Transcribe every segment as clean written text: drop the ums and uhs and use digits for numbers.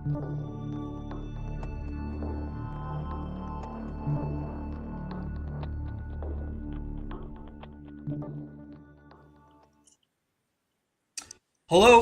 Hello,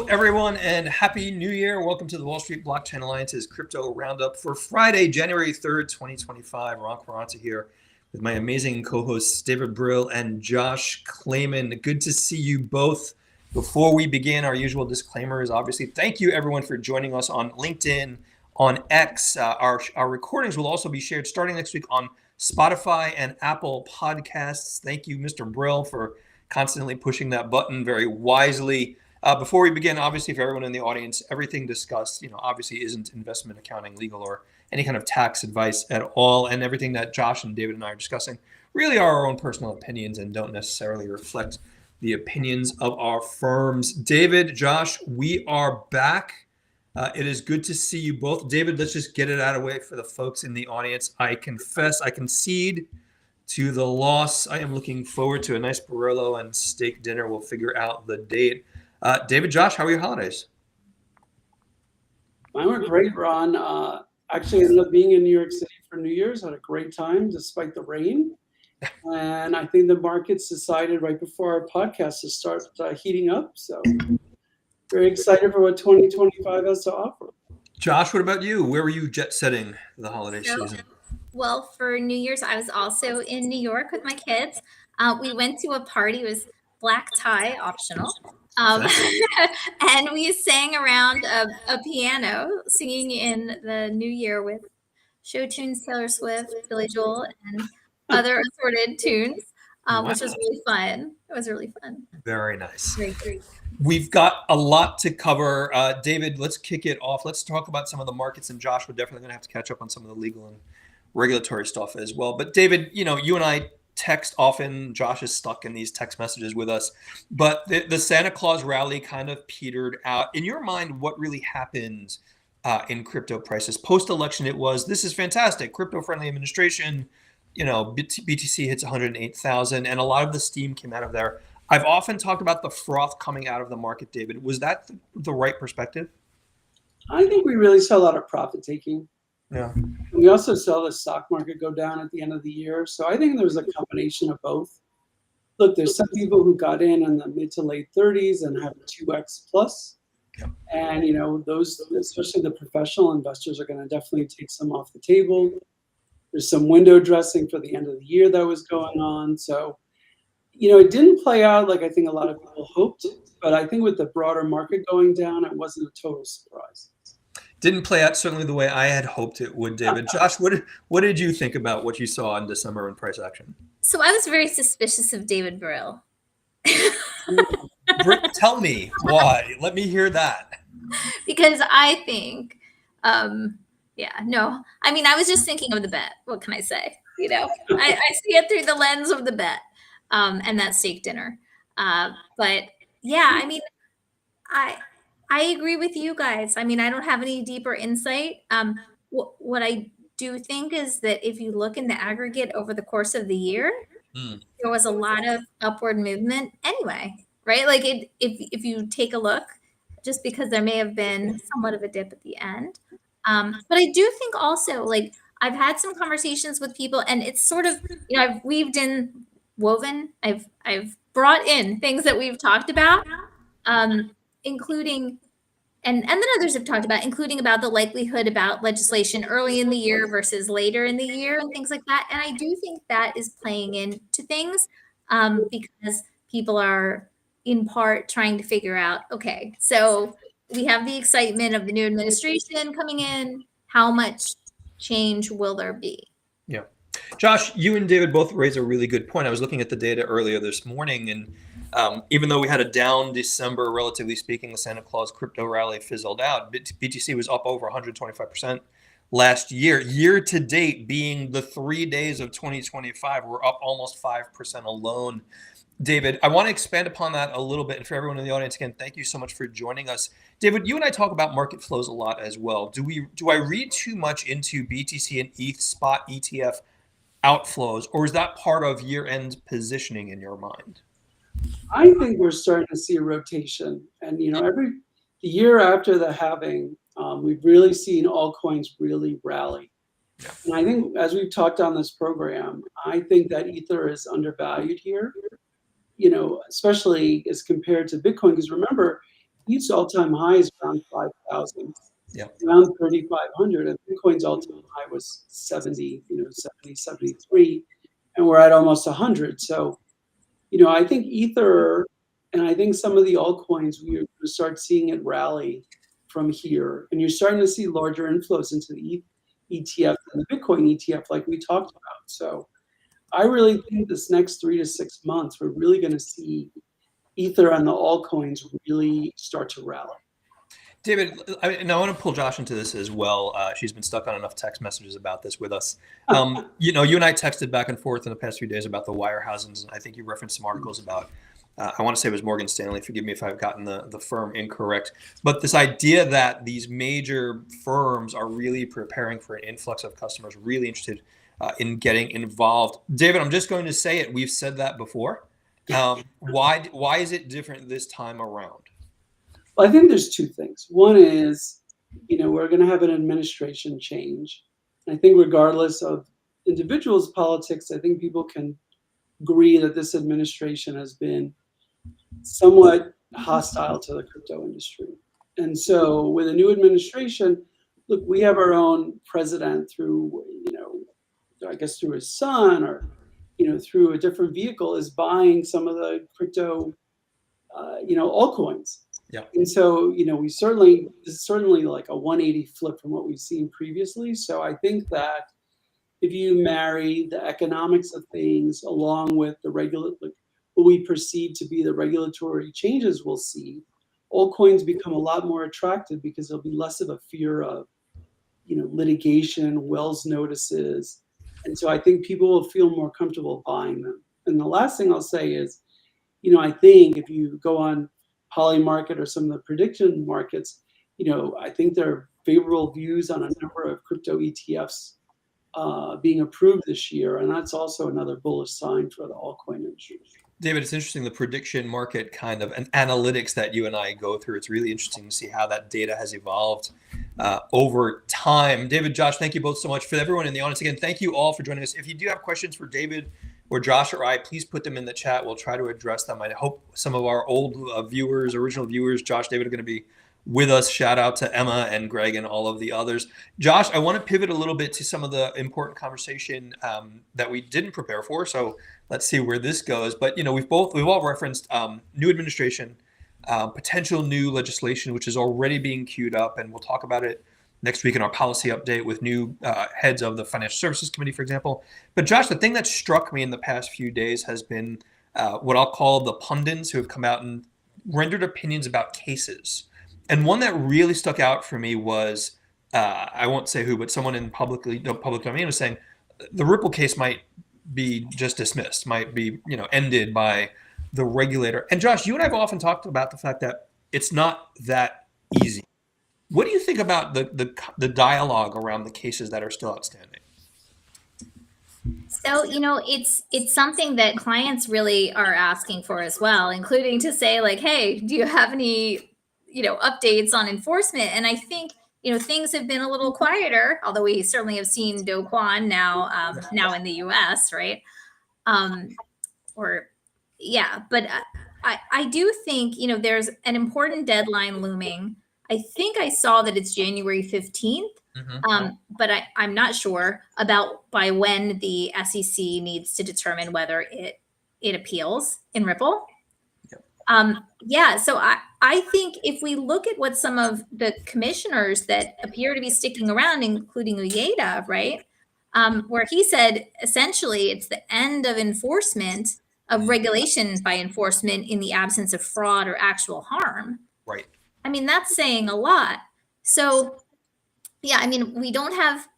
everyone, and Happy New Year. Welcome to the Wall Street Blockchain Alliance's Crypto Roundup for Friday, January 3rd, 2025. Ron Quaranta here with my amazing co-hosts, David Brill and Josh Klayman. Good to see you both. Before we begin, our usual disclaimers, obviously, thank you, everyone, for joining us on LinkedIn, on X. Our recordings will also be shared starting next week on Spotify and Apple Podcasts. Thank you, Mr. Brill, for constantly pushing that button very wisely. Before we begin, obviously, for everyone in the audience, everything discussed, obviously isn't investment accounting, legal, or any kind of tax advice at all. And everything that Josh and David and I are discussing really are our own personal opinions and don't necessarily reflect the opinions of our firms. David, Josh, we are back. It is good to see you both. David, let's just get it out of the way for the folks in the audience. I confess, I concede to the loss. I am looking forward to a nice Barillo and steak dinner. We'll figure out the date. David, Josh, how are your holidays? Mine were great, Ron. Actually ended up being in New York City for New Year's. Had a great time despite the rain. And I think the markets decided right before our podcast to start heating up. So very excited for what 2025 has to offer. Josh, what about you? Where were you jet setting the holiday season? Well, for New Year's, I was also in New York with my kids. We went to a party. It was black tie optional. And we sang around a piano, singing in the new year with show tunes, Taylor Swift, Billy Joel, and other assorted tunes, which was really fun. It was really fun. Very nice. Great. We've got a lot to cover. David, let's kick it off. Let's talk about some of the markets, and Josh, we're definitely going to have to catch up on some of the legal and regulatory stuff as well. But David, you and I text often. Josh is stuck in these text messages with us, but the Santa Claus rally kind of petered out. In your mind, what really happened in crypto prices post-election? This is fantastic, crypto-friendly administration. BTC hits 108,000, and a lot of the steam came out of there. I've often talked about the froth coming out of the market. David, was that the right perspective? I think we really saw a lot of profit taking. Yeah. We also saw the stock market go down at the end of the year. So I think there was a combination of both. Look, there's some people who got in the mid to late 30s and have a 2x plus. Yeah. And, those, especially the professional investors, are going to definitely take some off the table. There's some window dressing for the end of the year that was going on. So, it didn't play out like I think a lot of people hoped. But I think with the broader market going down, it wasn't a total surprise. Didn't play out certainly the way I had hoped it would, David. Josh, what did you think about what you saw in December in price action? So I was very suspicious of David Brill. Tell me why. Let me hear that. Because I think, I was just thinking of the bet. What can I say? I see it through the lens of the bet and that steak dinner. But yeah, I agree with you guys. I don't have any deeper insight. What I do think is that if you look in the aggregate over the course of the year, there was a lot of upward movement anyway, right? Like if you take a look, just because there may have been somewhat of a dip at the end. But I do think also, like, I've had some conversations with people, and it's sort of, I've I've brought in things that we've talked about, including, and then others have talked about, including about the likelihood about legislation early in the year versus later in the year and things like that. And I do think that is playing into things because people are in part trying to figure out, okay, so we have the excitement of the new administration coming in. How much change will there be? Yeah. Josh, you and David both raised a really good point. I was looking at the data earlier this morning, and even though we had a down December, relatively speaking, the Santa Claus crypto rally fizzled out. BTC was up over 125% last year. Year to date, being the 3 days of 2025, we're up almost 5% alone. David, I want to expand upon that a little bit. And for everyone in the audience, again, thank you so much for joining us. David, you and I talk about market flows a lot as well. Do I read too much into BTC and ETH spot ETF outflows, or is that part of year-end positioning in your mind? I think we're starting to see a rotation. And, every year after the halving, We've really seen altcoins really rally. Yeah. And I think, as we've talked on this program, I think that Ether is undervalued here, especially as compared to Bitcoin. Because remember, ETH's all-time high is around 5,000, Yeah. around 3,500, and Bitcoin's all-time high was 70, 70, 73, and we're at almost 100. So, I think Ether, and I think some of the altcoins, we're going to start seeing it rally from here. And you're starting to see larger inflows into the ETF and the Bitcoin ETF, like we talked about. So I really think this next 3 to 6 months, we're really going to see Ether and the altcoins really start to rally. David, I want to pull Josh into this as well. She's been stuck on enough text messages about this with us. You and I texted back and forth in the past few days about the wirehouses. I think you referenced some articles about, I want to say it was Morgan Stanley. Forgive me if I've gotten the firm incorrect. But this idea that these major firms are really preparing for an influx of customers, really interested in getting involved. David, I'm just going to say it. We've said that before. Why is it different this time around? Well, I think there's two things. One is, we're going to have an administration change. I think regardless of individuals' politics, I think people can agree that this administration has been somewhat hostile to the crypto industry. And so with a new administration, look, we have our own president through, I guess through his son or, through a different vehicle is buying some of the crypto, altcoins. Yeah. And so, this is certainly like a 180 flip from what we've seen previously. So I think that if you marry the economics of things along with the what we perceive to be the regulatory changes we'll see, altcoins become a lot more attractive because there'll be less of a fear of, litigation, Wells notices. And so I think people will feel more comfortable buying them. And the last thing I'll say is, I think if you go on Polymarket or some of the prediction markets, I think there are favorable views on a number of crypto ETFs being approved this year. And that's also another bullish sign for the altcoin industry. David, it's interesting, the prediction market kind of and analytics that you and I go through. It's really interesting to see how that data has evolved over time. David, Josh, thank you both so much. For everyone in the audience, again, thank you all for joining us. If you do have questions for David or Josh or I, please put them in the chat. We'll try to address them. I hope some of our old viewers, original viewers, Josh, David, are going to be with us. Shout out to Emma and Greg and all of the others. Josh, I want to pivot a little bit to some of the important conversation that we didn't prepare for. So let's see where this goes. But we've all referenced new administration, potential new legislation, which is already being queued up, and we'll talk about it next week in our policy update with new heads of the Financial Services Committee, for example. But Josh, the thing that struck me in the past few days has been what I'll call the pundits who have come out and rendered opinions about cases. And one that really stuck out for me was, I won't say who, but someone in public domain was saying the Ripple case might be just dismissed, might be ended by the regulator. And Josh, you and I have often talked about the fact that it's not that easy. What do you think about the dialogue around the cases that are still outstanding? So, it's something that clients really are asking for as well, including to say like, hey, do you have any, updates on enforcement? And I think, things have been a little quieter, although we certainly have seen Do Kwon now in the US, right? But I do think, there's an important deadline looming. I think I saw that it's January 15th, but I'm not sure about by when the SEC needs to determine whether it appeals in Ripple. Yep. So I think if we look at what some of the commissioners that appear to be sticking around, including Uyeda, right, where he said essentially it's the end of enforcement of regulation by enforcement in the absence of fraud or actual harm. Right. I mean, that's saying a lot. So, yeah, I mean, we don't have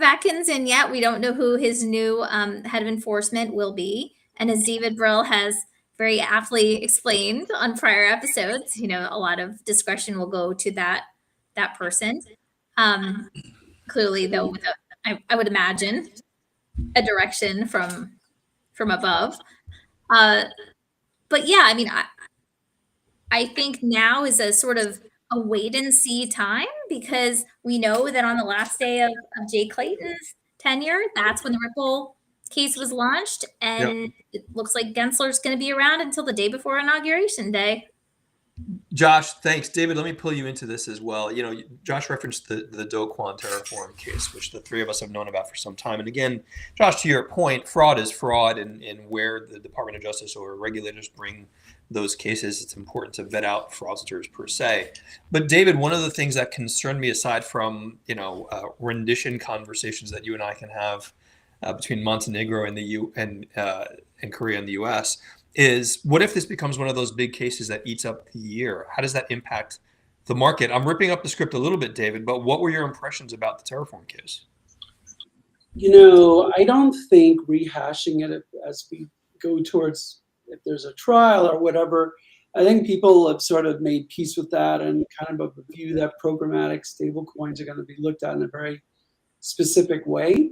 Atkins in yet. We don't know who his new head of enforcement will be. And as David Brill has very aptly explained on prior episodes, a lot of discretion will go to that person. Clearly, though, I would imagine a direction from above. But yeah, I mean, I think now is a sort of a wait and see time, because we know that on the last day of Jay Clayton's tenure, that's when the Ripple case was launched, and it looks like Gensler's going to be around until the day before Inauguration Day. Josh, thanks. David, let me pull you into this as well. Josh referenced the Do Kwon Terraform case, which the three of us have known about for some time. And again, Josh, to your point, fraud is fraud, and where the Department of Justice or regulators bring those cases, it's important to vet out fraudsters per se. But David, one of the things that concerned me, aside from rendition conversations that you and I can have between Montenegro and and Korea and the U.S., is what if this becomes one of those big cases that eats up the year? How does that impact the market? I'm ripping up the script a little bit, David, but what were your impressions about the Terraform case? I don't think rehashing it as we go towards, if there's a trial or whatever, I think people have sort of made peace with that and kind of a view that programmatic stable coins are going to be looked at in a very specific way.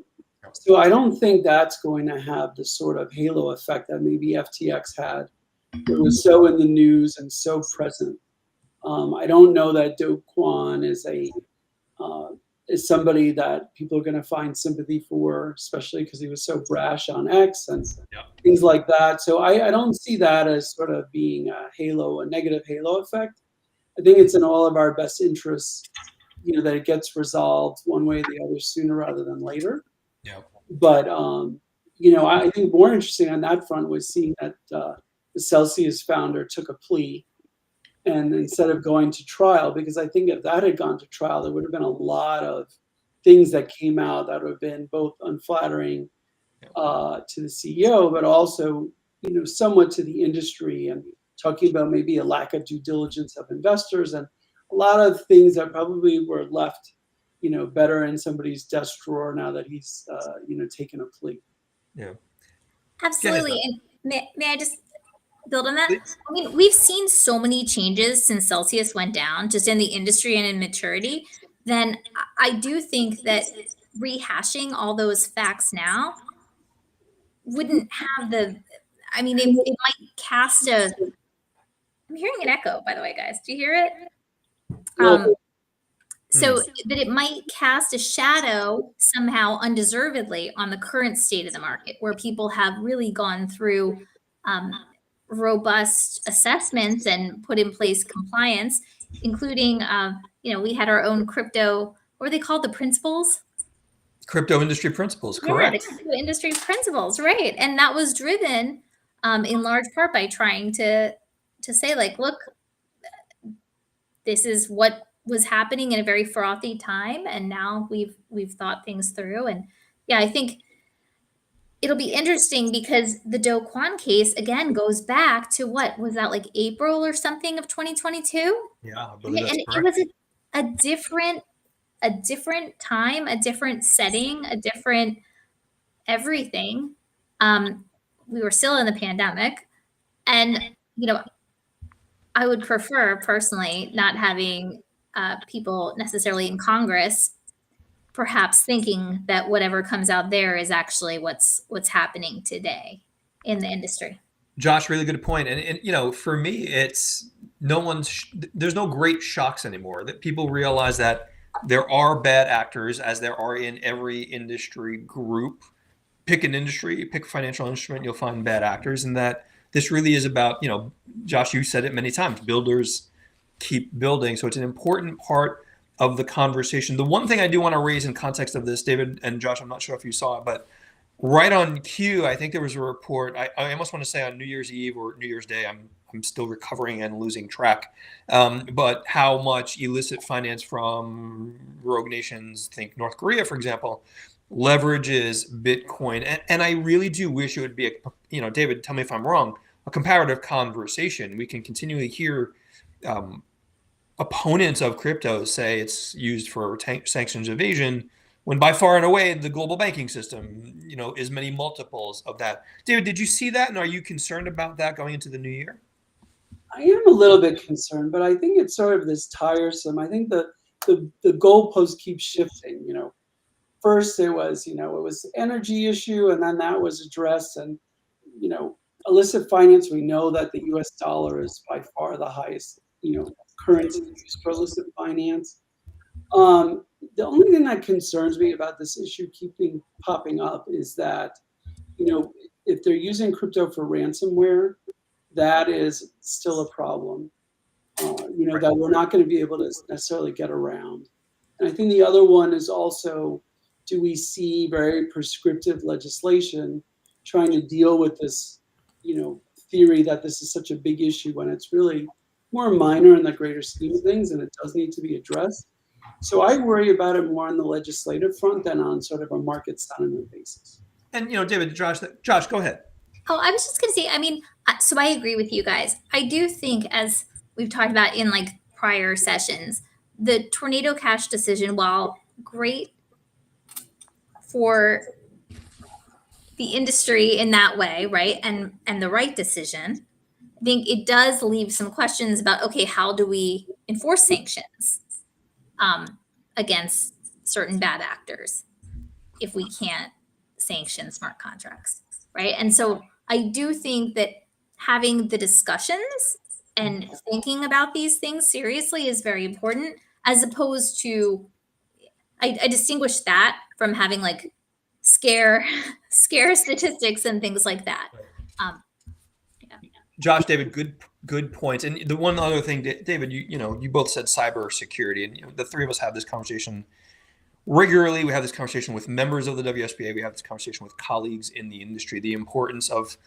So I don't think that's going to have the sort of halo effect that maybe FTX had. It was so in the news and so present. I don't know that Do Kwon is somebody that people are going to find sympathy for, especially because he was so brash on X and things like that. So I don't see that as sort of being a negative halo effect. I think it's in all of our best interests, that it gets resolved one way or the other sooner rather than later. Yeah. But, I think more interesting on that front was seeing that the Celsius founder took a plea, and instead of going to trial, because I think if that had gone to trial, there would have been a lot of things that came out that would have been both unflattering to the CEO, but also, somewhat to the industry, and talking about maybe a lack of due diligence of investors and a lot of things that probably were left better in somebody's desk drawer now that he's, taken a plea. Yeah. Absolutely. And may I just build on that? I mean, we've seen so many changes since Celsius went down, just in the industry and in maturity. Then I do think that rehashing all those facts now wouldn't have it might cast I'm hearing an echo, by the way, guys. Do you hear it? So that it might cast a shadow somehow undeservedly on the current state of the market, where people have really gone through robust assessments and put in place compliance, including, we had our own crypto, what are they called? The principles? Crypto industry principles, correct. Yeah, the crypto industry principles, right. And that was driven in large part by trying to say, like, look, this is what was happening in a very frothy time, and now we've thought things through. And I think it'll be interesting because the Do Kwon case again goes back to, what was that, like April or something of 2022? Yeah, I believe that's correct. It was a different time, a different setting, a different everything. We were still in the pandemic, and I would prefer personally not having people necessarily in Congress perhaps thinking that whatever comes out there is actually what's happening today in the industry. Josh, really good point. And for me, it's there's no great shocks anymore. That people realize that there are bad actors, as there are in every industry group. Pick an industry, pick a financial instrument, you'll find bad actors, and that this really is about, Josh, you said it many times, builders keep building. So it's an important part of the conversation. The one thing I do want to raise in context of this, David and Josh, I'm not sure if you saw it, but right on cue, I think there was a report, I almost want to say on New Year's Eve or New Year's Day, I'm still recovering and losing track, but how much illicit finance from rogue nations, think North Korea, for example, leverages Bitcoin. And I really do wish it would be, David, tell me if I'm wrong, a comparative conversation. We can continually hear opponents of crypto say it's used for sanctions evasion, when by far and away the global banking system, is many multiples of that. David, did you see that? And are you concerned about that going into the new year? I am a little bit concerned, but I think it's sort of this tiresome. I think the goalpost keeps shifting. First it was, it was energy issue, and then that was addressed. And, illicit finance, we know that the US dollar is by far the highest, currency used for illicit finance. The only thing that concerns me about this issue keeping popping up is that, if they're using crypto for ransomware, that is still a problem, that we're not going to be able to necessarily get around. And I think the other one is also, do we see very prescriptive legislation trying to deal with this, theory that this is such a big issue when it's really more minor in the greater scheme of things and it does need to be addressed. So I worry about it more on the legislative front than on sort of a market sentiment basis. And, David, Josh, go ahead. Oh, I was just going to say, so I agree with you guys. I do think, as we've talked about in like prior sessions, the Tornado Cash decision, while great for the industry in that way, right, and the right decision, I think it does leave some questions about, okay, how do we enforce sanctions against certain bad actors if we can't sanction smart contracts, right? And so I do think that having the discussions and thinking about these things seriously is very important, as opposed to, I distinguish that from having like scare statistics and things like that. Josh, David, good points. And the one other thing, David, you both said cybersecurity, and the three of us have this conversation regularly. We have this conversation with members of the WSBA. We have this conversation with colleagues in the industry. The importance of,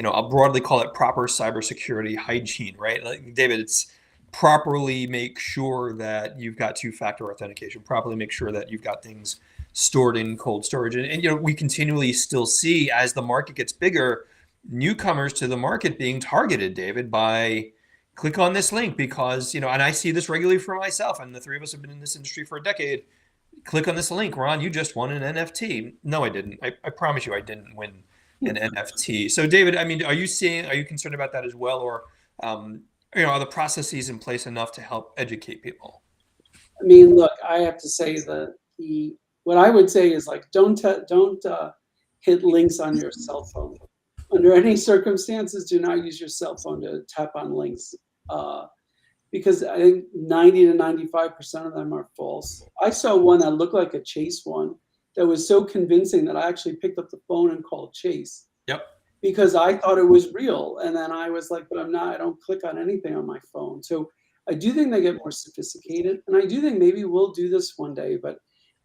I'll broadly call it proper cybersecurity hygiene, right? Like, David, it's properly make sure that you've got two-factor authentication, properly make sure that you've got things stored in cold storage. And we continually still see, as the market gets bigger, newcomers to the market being targeted, David, by click on this link because, and I see this regularly for myself, and the three of us have been in this industry for a decade. Click on this link, Ron, you just won an NFT. No, I didn't. I promise you I didn't win an NFT. So, David, are you concerned about that as well? Or, are the processes in place enough to help educate people? Look, I have to say that what I would say is, like, don't hit links on your cell phone. Under any circumstances, do not use your cell phone to tap on links. Because I think 90 to 95% of them are false. I saw one that looked like a Chase one that was so convincing that I actually picked up the phone and called Chase. Yep. Because I thought it was real. And then I was like, but I'm not, I don't click on anything on my phone. So I do think they get more sophisticated. And I do think maybe we'll do this one day, but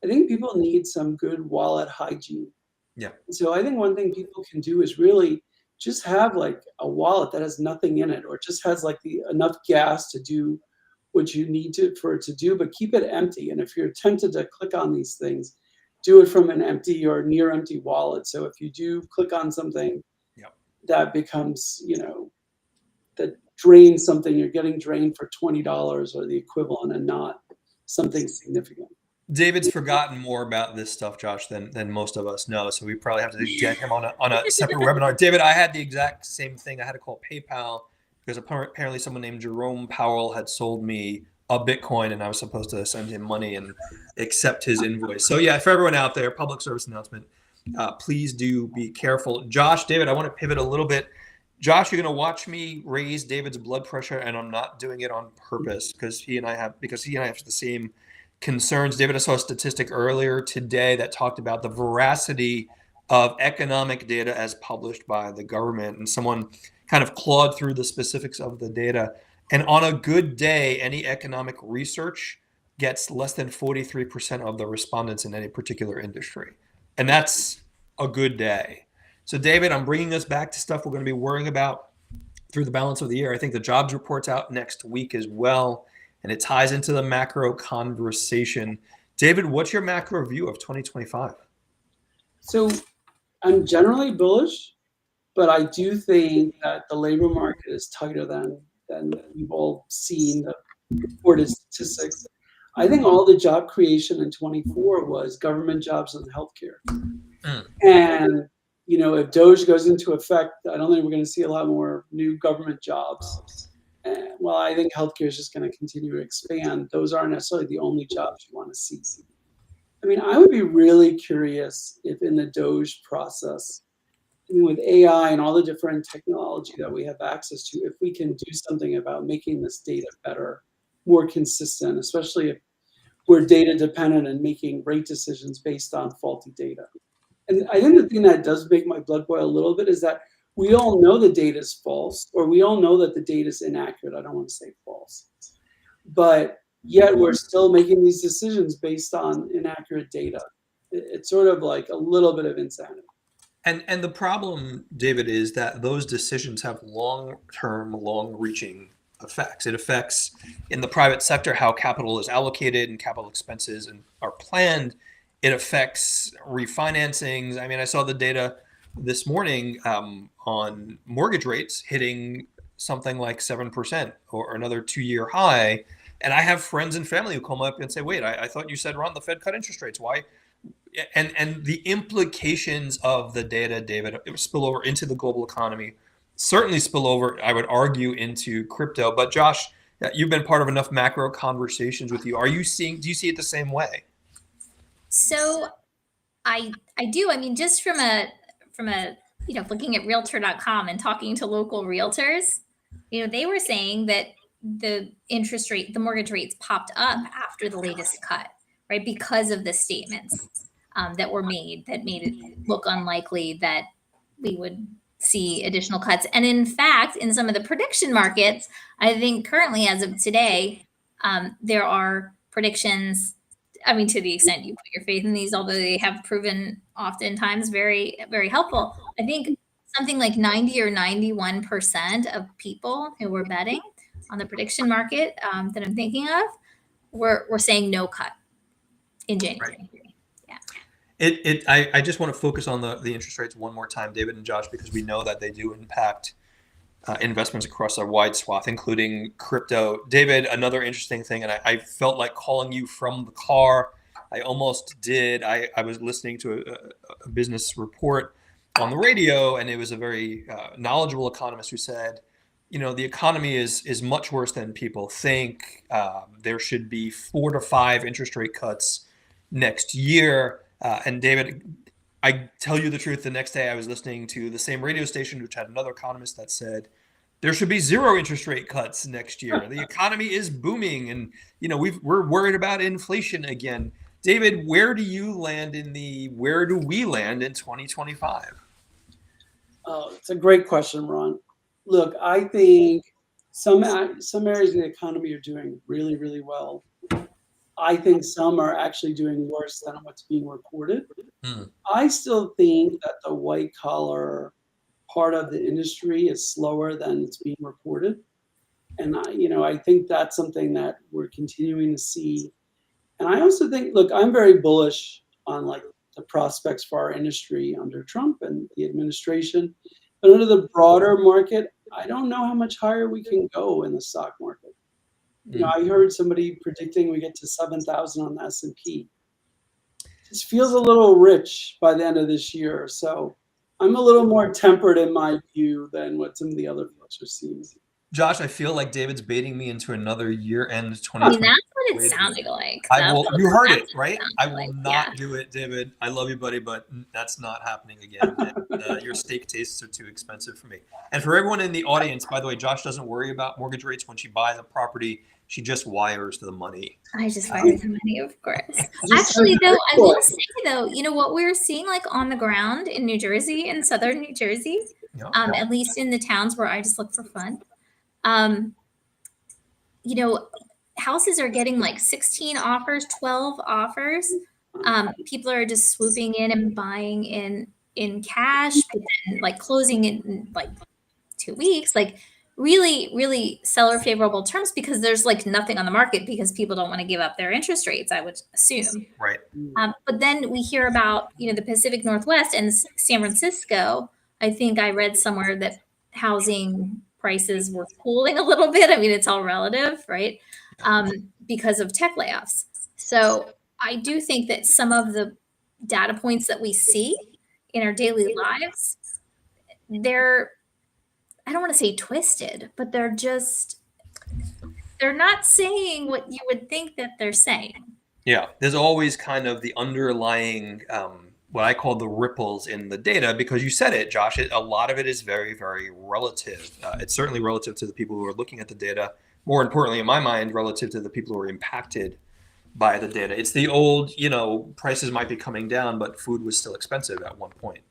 I think people need some good wallet hygiene. Yeah. So I think one thing people can do is really just have like a wallet that has nothing in it, or just has like enough gas to do what you need for it to do, but keep it empty. And if you're tempted to click on these things, do it from an empty or near empty wallet. So if you do click on something that becomes, that drains something, you're getting drained for $20 or the equivalent and not something significant. David's forgotten more about this stuff, Josh, than most of us know. So we probably have to get him on a separate webinar. David, I had the exact same thing. I had to call PayPal because apparently someone named Jerome Powell had sold me a Bitcoin, and I was supposed to send him money and accept his invoice. So yeah, for everyone out there, public service announcement, please do be careful. Josh, David, I want to pivot a little bit. Josh, you're going to watch me raise David's blood pressure, and I'm not doing it on purpose because he and I have the same concerns. David, I saw a statistic earlier today that talked about the veracity of economic data as published by the government, and someone kind of clawed through the specifics of the data. And on a good day, any economic research gets less than 43% of the respondents in any particular industry. And that's a good day. So, David, I'm bringing us back to stuff we're going to be worrying about through the balance of the year. I think the jobs report's out next week as well, and it ties into the macro conversation. David, what's your macro view of 2025? So I'm generally bullish, but I do think that the labor market is tighter than we've all seen the reported statistics. I think all the job creation in 24 was government jobs and healthcare. And, if DOGE goes into effect, I don't think we're going to see a lot more new government jobs. Well, I think healthcare is just going to continue to expand. Those aren't necessarily the only jobs you want to see. I would be really curious if in the DOGE process, with AI and all the different technology that we have access to, if we can do something about making this data better more consistent, especially if we're data dependent and making rate decisions based on faulty data. And I think the thing that does make my blood boil a little bit is that we all know the data is false, or we all know that the data is inaccurate. I don't want to say false, but yet we're still making these decisions based on inaccurate data. It's sort of like a little bit of insanity. And the problem, David, is that those decisions have long-term, long-reaching effects. It affects in the private sector how capital is allocated and capital expenses and are planned. It affects refinancings. I mean, I saw the data this morning on mortgage rates hitting something like 7% or another 2-year high. And I have friends and family who come up and say, wait, I thought you said, Ron, the Fed cut interest rates. Why? And the implications of the data, David, it spill over into the global economy, certainly spill over, I would argue, into crypto. But Josh, you've been part of enough macro conversations with you. Do you see it the same way? So I do. I mean, just from a looking at realtor.com and talking to local realtors, they were saying that the mortgage rates popped up after the latest cut, right? Because of the statements that were made that made it look unlikely that we would see additional cuts. And in fact, in some of the prediction markets, I think currently as of today, there are predictions. I mean, to the extent you put your faith in these, although they have proven oftentimes very, very helpful. I think something like 90 or 91% of people who were betting on the prediction market that I'm thinking of were saying no cut in January. Right. Yeah. I just want to focus on the interest rates one more time, David and Josh, because we know that they do impact investments across a wide swath, including crypto. David, another interesting thing, and I felt like calling you from the car. I almost did. I was listening to a business report on the radio, and it was a very knowledgeable economist who said, the economy is much worse than people think. There should be 4 to 5 interest rate cuts next year. And David, I tell you the truth, the next day I was listening to the same radio station, which had another economist that said there should be 0 interest rate cuts next year. The economy is booming, and we're worried about inflation again. David, where do we land in 2025? Oh, it's a great question, Ron. Look, I think some areas of the economy are doing really, really well. I think some are actually doing worse than what's being reported. I still think that the white collar part of the industry is slower than it's being reported. And I think that's something that we're continuing to see. And I also think, look, I'm very bullish on the prospects for our industry under Trump and the administration. But under the broader market, I don't know how much higher we can go in the stock market. I heard somebody predicting we get to 7,000 on the S&P. Just feels a little rich by the end of this year. So I'm a little more tempered in my view than what some of the other folks are seeing. Josh, I feel like David's baiting me into another year-end 2020. I mean, that's what it sounded like. You heard it, right? I will not do it, David. I love you, buddy, but that's not happening again. And, your steak tastes are too expensive for me. And for everyone in the audience, by the way, Josh doesn't worry about mortgage rates when she buys a property. She just wires the money. I just wire the money, of course. Actually, though, I will say, what we're seeing on the ground in New Jersey, in southern New Jersey, at least in the towns where I just look for fun, houses are getting 16 offers, 12 offers. People are just swooping in and buying in cash, but then closing in 2 weeks. Really, really seller favorable terms because there's nothing on the market because people don't want to give up their interest rates, I would assume. Right. But then we hear about, the Pacific Northwest and San Francisco. I think I read somewhere that housing prices were cooling a little bit. I mean, it's all relative, right? Because of tech layoffs. So I do think that some of the data points that we see in our daily lives, I don't want to say twisted, but they're not saying what you would think that they're saying. Yeah, there's always kind of the underlying, what I call the ripples in the data, because you said it, Josh, a lot of it is very, very relative. It's certainly relative to the people who are looking at the data, more importantly, in my mind, relative to the people who are impacted by the data. It's the old, prices might be coming down, but food was still expensive at one point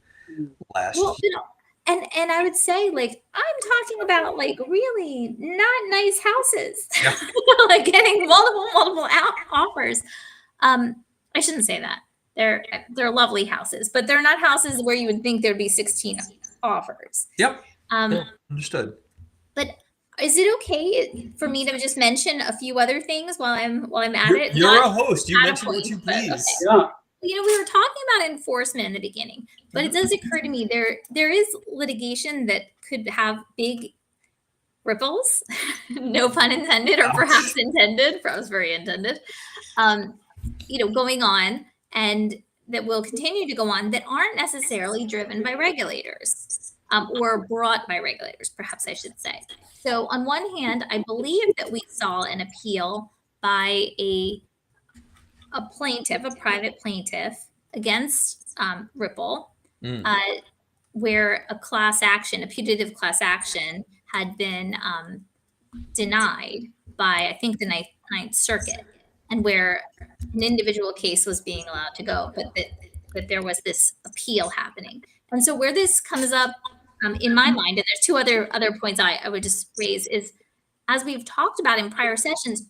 last Well, year. and I would say, like, I'm talking about, like, really not nice houses, Yeah. like getting multiple offers. I shouldn't say that. They're lovely houses, but they're not houses where you would think there'd be 16 offers. Yep. Um, Yeah, understood. But is it okay for me to just mention a few other things while I'm at it? You're Not a host. You not a mention what point, you but okay. please. Yeah. We were talking about enforcement in the beginning, but it does occur to me there is litigation that could have big ripples, no pun intended, or perhaps intended, perhaps very intended, going on, and that will continue to go on, that aren't necessarily driven by regulators, or brought by regulators, perhaps I should say. So on one hand, I believe that we saw an appeal by a plaintiff, a private plaintiff, against Ripple, where a putative class action, had been denied by, I think, the Ninth Circuit, and where an individual case was being allowed to go, but that there was this appeal happening. And so where this comes up, in my mind, and there's two other points I would just raise, is, as we've talked about in prior sessions,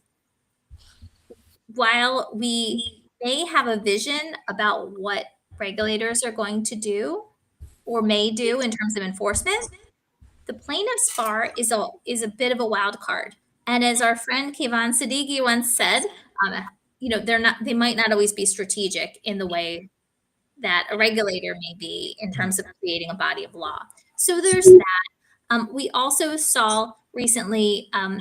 while we may have a vision about what regulators are going to do or may do in terms of enforcement, the plaintiff's bar is a bit of a wild card. And as our friend Kayvon Siddiqui once said, they might not always be strategic in the way that a regulator may be in terms of creating a body of law. So there's that. We also saw recently, I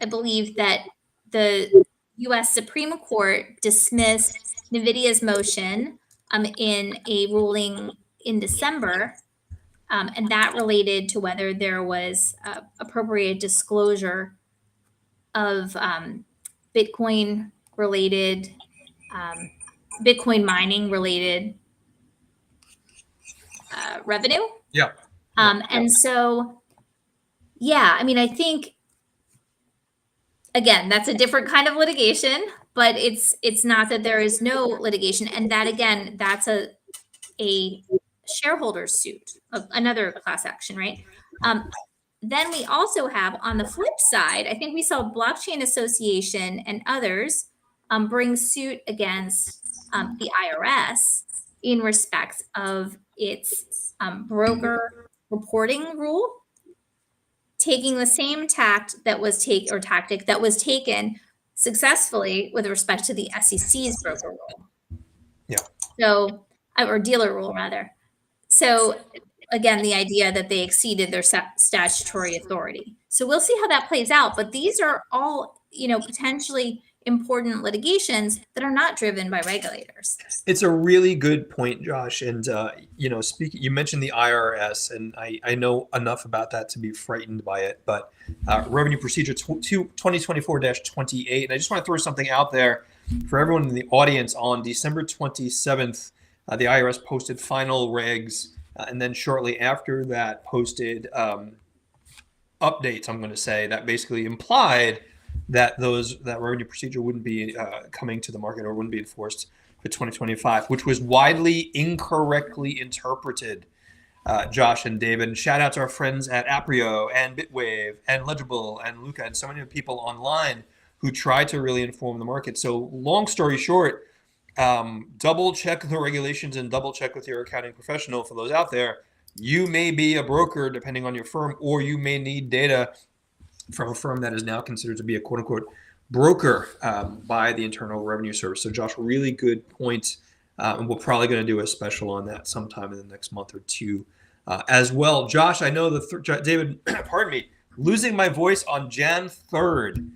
believe, that the U.S. Supreme Court dismissed NVIDIA's motion in a ruling in December, and that related to whether there was appropriate disclosure of Bitcoin mining related revenue. Yeah. And so, yeah, I mean, I think, again, that's a different kind of litigation, but it's not that there is no litigation. And that, again, that's a shareholder suit, of another class action, right? Then we also have, on the flip side, I think we saw Blockchain Association and others bring suit against the IRS in respect of its broker reporting rule, taking the same tactic that was taken successfully with respect to the SEC's broker rule. Yeah. So, or dealer rule rather. So again, the idea that they exceeded their statutory authority. So we'll see how that plays out. But these are all, potentially important litigations that are not driven by regulators. It's a really good point, Josh. And, you mentioned the IRS, and I know enough about that to be frightened by it. But Revenue Procedure 2024-28, and I just want to throw something out there for everyone in the audience. On December 27th, the IRS posted final regs, and then shortly after that posted updates, I'm going to say, that basically implied that that revenue procedure wouldn't be coming to the market or wouldn't be enforced for 2025, which was widely incorrectly interpreted. Josh and David, and shout out to our friends at Aprio and Bitwave and Legible and Luca and so many people online who try to really inform the market. So long story short, double check the regulations and double check with your accounting professional. For those out there, you may be a broker depending on your firm, or you may need data from a firm that is now considered to be a quote unquote broker by the Internal Revenue Service. So Josh, really good point. And we're probably going to do a special on that sometime in the next month or two as well. Josh, I know David, pardon me, losing my voice on Jan 3rd,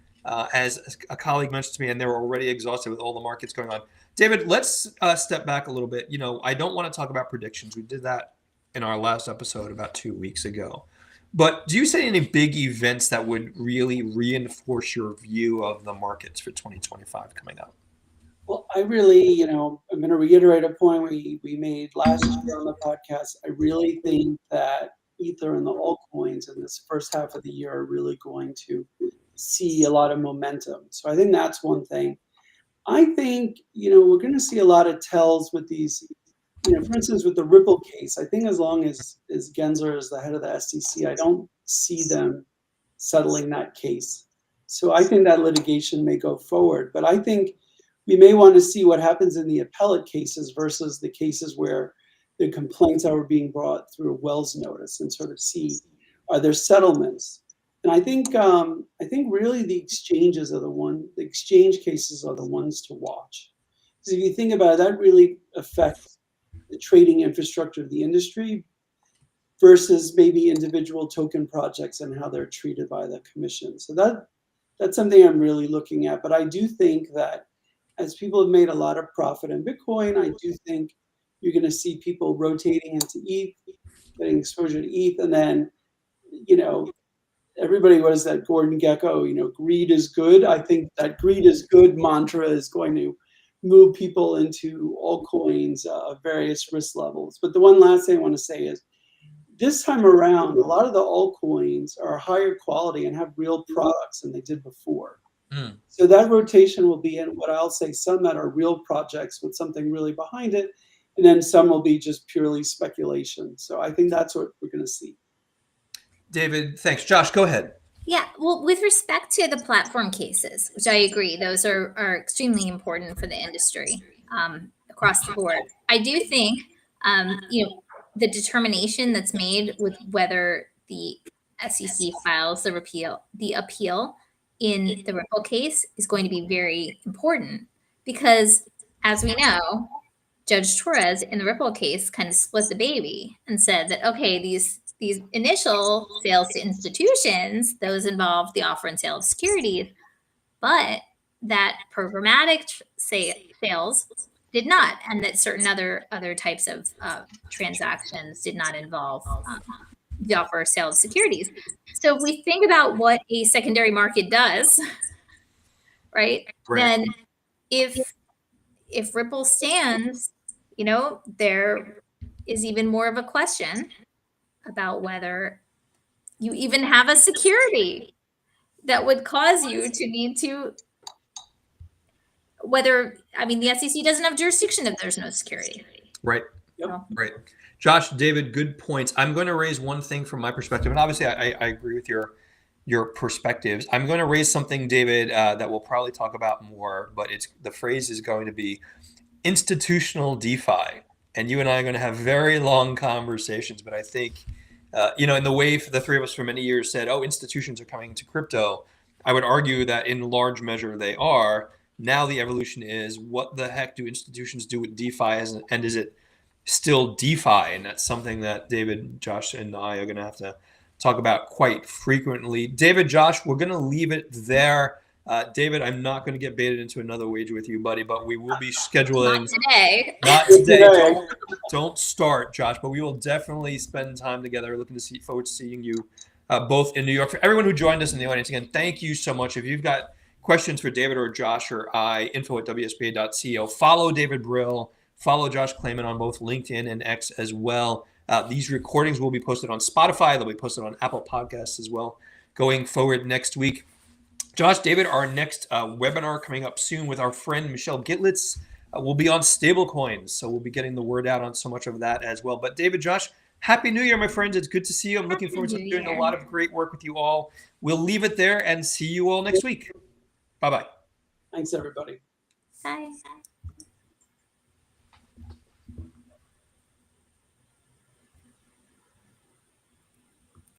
as a colleague mentioned to me, and they were already exhausted with all the markets going on. David, let's step back a little bit. I don't want to talk about predictions. We did that in our last episode about 2 weeks ago. But do you see any big events that would really reinforce your view of the markets for 2025 coming up? Well, I really, I'm going to reiterate a point we made last year on the podcast. I really think that Ether and the altcoins in this first half of the year are really going to see a lot of momentum. So I think that's one thing. I think, we're going to see a lot of tells with these, for instance, with the Ripple case. I think as long as Gensler is the head of the SEC, I don't see them settling that case. So I think that litigation may go forward. But I think we may want to see what happens in the appellate cases versus the cases where the complaints that were being brought through a Wells notice, and sort of see, are there settlements? And I think really the exchange cases are the ones to watch. Because if you think about it, that really affects the trading infrastructure of the industry versus maybe individual token projects and how they're treated by the commission. So that's something I'm really looking at. But I do think that as people have made a lot of profit in Bitcoin, I do think you're going to see people rotating into ETH, getting exposure to ETH, and then, everybody, what is that, Gordon Gekko, greed is good. I think that greed is good mantra is going to move people into altcoins of various risk levels. But the one last thing I want to say is, this time around, a lot of the altcoins are higher quality and have real products than they did before. So that rotation will be in what I'll say, some that are real projects with something really behind it, and then some will be just purely speculation. So I think that's what we're going to see. David, thanks. Josh, go ahead. Yeah, well, with respect to the platform cases, which I agree, those are extremely important for the industry across the board. I do think, the determination that's made with whether the SEC files the appeal in the Ripple case is going to be very important, because as we know, Judge Torres in the Ripple case kind of split the baby and said that, okay, these initial sales to institutions, those involved the offer and sale of securities, but that programmatic sales did not, and that certain other types of transactions did not involve the offer or sale of securities. So if we think about what a secondary market does, right? Then if Ripple stands, there is even more of a question about whether you even have a security that would cause you to need to, the SEC doesn't have jurisdiction if there's no security. Right. Yep. Right. Josh, David, good points. I'm going to raise one thing from my perspective, and obviously I agree with your perspectives. I'm going to raise something, David, that we'll probably talk about more, but the phrase is going to be institutional DeFi. And you and I are going to have very long conversations, but I think, in the way the three of us for many years said, institutions are coming to crypto, I would argue that in large measure they are. Now the evolution is, what the heck do institutions do with DeFi, and is it still DeFi? And that's something that David, Josh, and I are going to have to talk about quite frequently. David, Josh, we're going to leave it there. David, I'm not going to get baited into another wager with you, buddy, but we will be scheduling. Not today. Not today. Don't start, Josh, but we will definitely spend time together. Looking forward to seeing you both in New York. For everyone who joined us in the audience, again, thank you so much. If you've got questions for David or Josh or I, info@wsba.co. Follow David Brill. Follow Josh Klayman on both LinkedIn and X as well. These recordings will be posted on Spotify. They'll be posted on Apple Podcasts as well going forward next week. Josh, David, our next webinar coming up soon with our friend Michelle Gitlitz will be on stablecoins. So we'll be getting the word out on so much of that as well. But David, Josh, Happy New Year, my friends. It's good to see you. I'm looking forward to doing a lot of great work with you all. We'll leave it there and see you all next week. Bye-bye. Thanks, everybody. Bye.